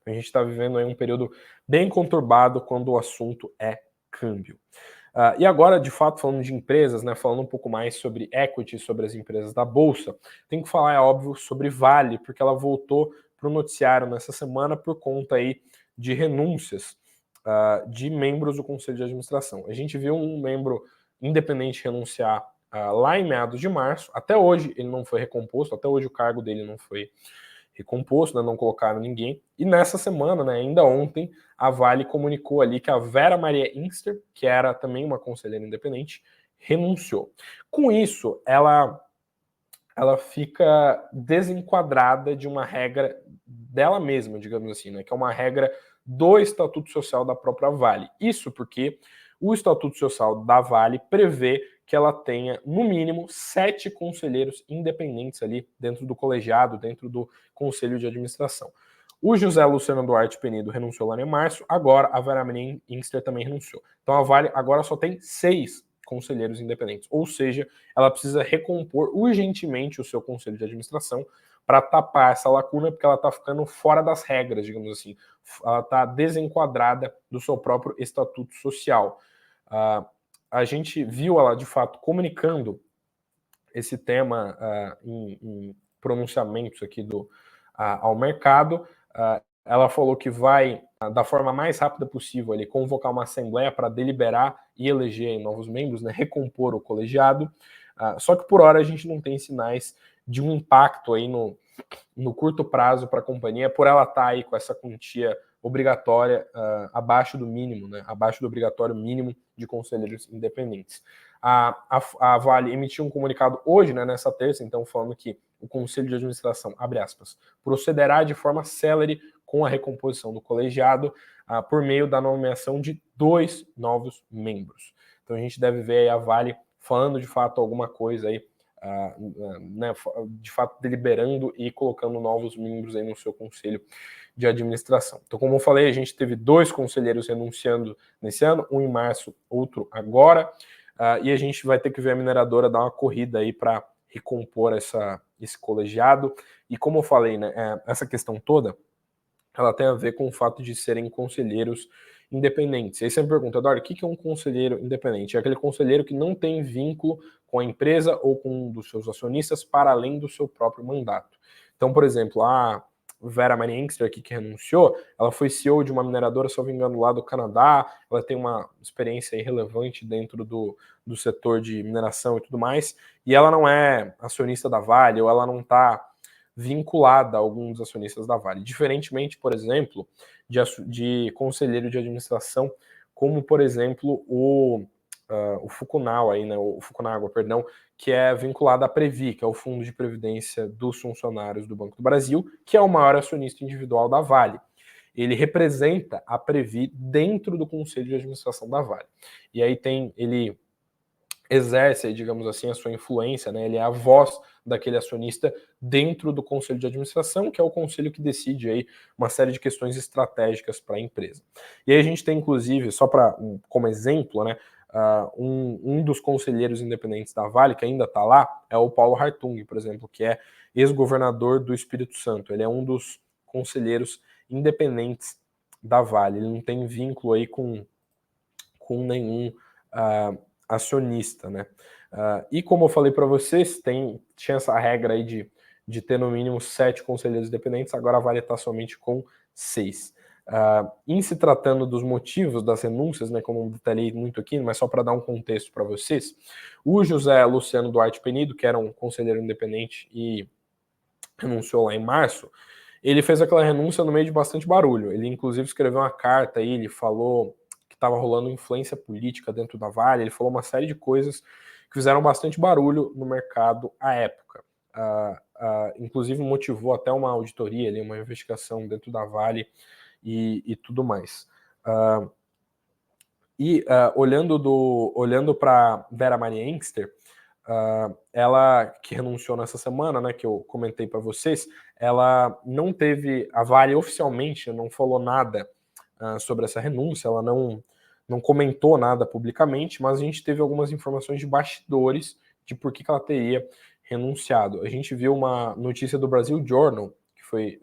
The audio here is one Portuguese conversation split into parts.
A gente está vivendo aí um período bem conturbado quando o assunto é câmbio. E agora, de fato, falando de empresas, né, falando um pouco mais sobre equity, sobre as empresas da Bolsa, tem que falar, é óbvio, sobre Vale, porque ela voltou para o noticiário nessa semana por conta aí de renúncias de membros do Conselho de Administração. A gente viu um membro independente renunciar lá em meados de março, até hoje ele não foi recomposto, até hoje o cargo dele não foi recomposto, né, não colocaram ninguém. E nessa semana, né, ainda ontem, a Vale comunicou ali que a Vera Maria Inkster, que era também uma conselheira independente, renunciou. Com isso, ela fica desenquadrada de uma regra dela mesma, digamos assim, né, que é uma regra do Estatuto Social da própria Vale. Isso porque o Estatuto Social da Vale prevê que ela tenha, no mínimo, 7 conselheiros independentes ali dentro do colegiado, dentro do Conselho de Administração. O José Luciano Duarte Penido renunciou lá em março, agora a Vera Maria Inkster também renunciou. Então a Vale agora só tem 6 conselheiros independentes, ou seja, ela precisa recompor urgentemente o seu Conselho de Administração para tapar essa lacuna, porque ela está ficando fora das regras, digamos assim. Ela está desenquadrada do seu próprio Estatuto Social. A gente viu ela, de fato, comunicando esse tema em pronunciamentos aqui ao mercado. Ela falou que vai, da forma mais rápida possível, ali, convocar uma assembleia para deliberar e eleger novos membros, né, recompor o colegiado. Só que por hora a gente não tem sinais de um impacto aí no curto prazo para a companhia, por ela estar aí com essa quantia obrigatória abaixo do mínimo, né, abaixo do obrigatório mínimo de conselheiros independentes. A Vale emitiu um comunicado hoje, né, nessa terça, então falando que o Conselho de Administração, abre aspas, procederá de forma célere com a recomposição do colegiado por meio da nomeação de 2 novos membros. Então a gente deve ver aí a Vale falando de fato alguma coisa aí, né, de fato deliberando e colocando novos membros aí no seu conselho de administração. Então, como eu falei, a gente teve 2 conselheiros renunciando nesse ano, um em março, outro agora, e a gente vai ter que ver a mineradora dar uma corrida aí para recompor esse colegiado. E como eu falei, né, essa questão toda, ela tem a ver com o fato de serem conselheiros independentes. E aí você me pergunta, Eduardo, o que é um conselheiro independente? É aquele conselheiro que não tem vínculo com a empresa ou com um dos seus acionistas para além do seu próprio mandato. Então, por exemplo, a Vera Maria Inkster, aqui, que renunciou, ela foi CEO de uma mineradora, se eu não me engano, lá do Canadá, ela tem uma experiência relevante dentro do setor de mineração e tudo mais, e ela não é acionista da Vale, ou ela não está vinculada a alguns dos acionistas da Vale. Diferentemente, por exemplo, de conselheiro de administração, como, por exemplo, o Fukunaga, né, o Fukunaga, perdão, que é vinculado à Previ, que é o Fundo de Previdência dos Funcionários do Banco do Brasil, que é o maior acionista individual da Vale. Ele representa a Previ dentro do Conselho de Administração da Vale. E aí ele exerce, digamos assim, a sua influência, né? Ele é a voz daquele acionista dentro do conselho de administração, que é o conselho que decide aí uma série de questões estratégicas para a empresa. E aí a gente tem, inclusive, só para como exemplo, né, um dos conselheiros independentes da Vale, que ainda está lá, é o Paulo Hartung, por exemplo, que é ex-governador do Espírito Santo. Ele é um dos conselheiros independentes da Vale. Ele não tem vínculo aí com nenhum acionista, né? E como eu falei para vocês, tinha essa regra aí de ter no mínimo 7 conselheiros independentes, agora a Vale estar somente com 6. Em se tratando dos motivos das renúncias, né, como eu detalhei muito aqui, mas só para dar um contexto para vocês, o José Luciano Duarte Penido, que era um conselheiro independente e renunciou lá em março, ele fez aquela renúncia no meio de bastante barulho. Ele, inclusive, escreveu uma carta aí, ele falou que estava rolando influência política dentro da Vale, ele falou uma série de coisas que fizeram bastante barulho no mercado à época. Inclusive motivou até uma auditoria, ali, uma investigação dentro da Vale e tudo mais. Olhando para Vera Maria Inkster, ela que renunciou nessa semana, né, que eu comentei para vocês, ela não teve, a Vale oficialmente não falou nada sobre essa renúncia, ela não comentou nada publicamente, mas a gente teve algumas informações de bastidores de por que ela teria renunciado. A gente viu uma notícia do Brasil Journal, que foi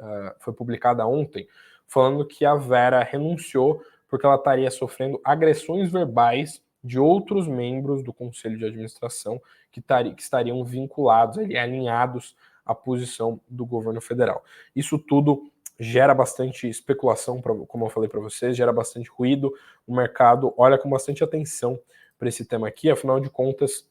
publicada ontem, falando que a Vera renunciou porque ela estaria sofrendo agressões verbais de outros membros do Conselho de Administração que estariam vinculados, ali, alinhados à posição do governo federal. Isso tudo gera bastante especulação, como eu falei para vocês, gera bastante ruído. O mercado olha com bastante atenção para esse tema aqui, afinal de contas,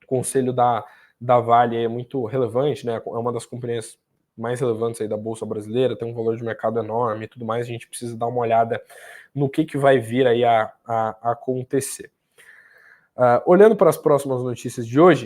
o Conselho da Vale é muito relevante, né? É uma das companhias mais relevantes aí da Bolsa Brasileira, tem um valor de mercado enorme e tudo mais, a gente precisa dar uma olhada no que vai vir aí a acontecer. Olhando para as próximas notícias de hoje,